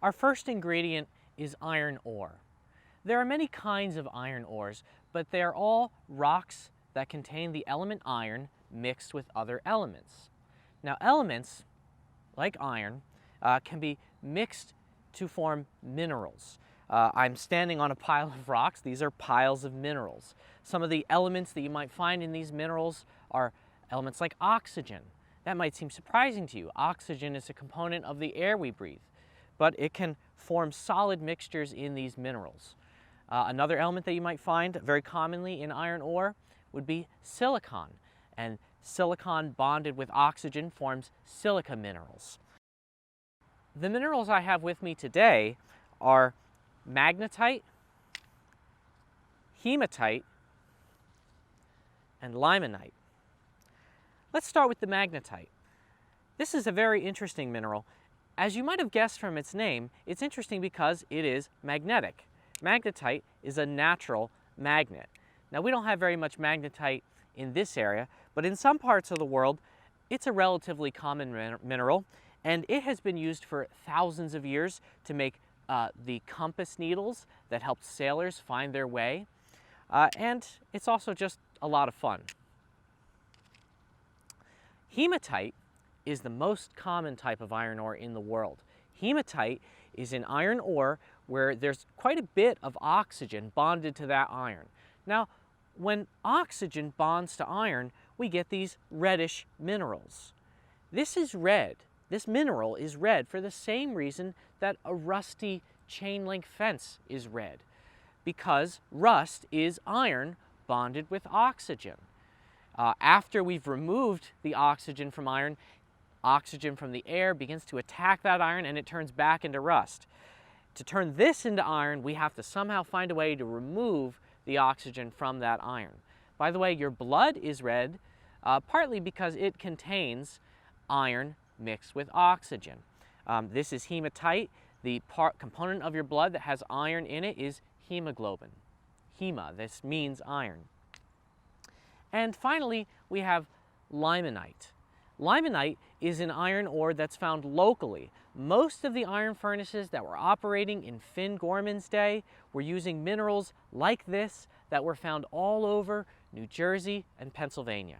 Our first ingredient is iron ore. There are many kinds of iron ores, but they are all rocks that contain the element iron mixed with other elements. Now, elements, like iron, can be mixed to form minerals. I'm standing on a pile of rocks. These are piles of minerals. Some of the elements that you might find in these minerals are elements like oxygen. That might seem surprising to you. Oxygen is a component of the air we breathe, but it can form solid mixtures in these minerals. Another element that you might find very commonly in iron ore would be silicon, and silicon bonded with oxygen forms silica minerals. The minerals I have with me today are magnetite, hematite, and limonite. Let's start with the magnetite. This is a very interesting mineral. As you might have guessed from its name, it's interesting because it is magnetic. Magnetite is a natural magnet. Now, we don't have very much magnetite in this area, but in some parts of the world, it's a relatively common mineral, and it has been used for thousands of years to make the compass needles that helped sailors find their way, and it's also just a lot of fun. Hematite is the most common type of iron ore in the world. Hematite is an iron ore where there's quite a bit of oxygen bonded to that iron. Now, when oxygen bonds to iron, we get these reddish minerals. This is red. This mineral is red for the same reason that a rusty chain link fence is red, because rust is iron bonded with oxygen. After we've removed the oxygen from iron, oxygen from the air begins to attack that iron and it turns back into rust. To turn this into iron, we have to somehow find a way to remove the oxygen from that iron. By the way, your blood is red, partly because it contains iron mixed with oxygen. This is hematite. The component of your blood that has iron in it is hemoglobin. Hema, this means iron. And finally, we have limonite. Limonite is an iron ore that's found locally. Most of the iron furnaces that were operating in Finn Gorman's day were using minerals like this that were found all over New Jersey and Pennsylvania.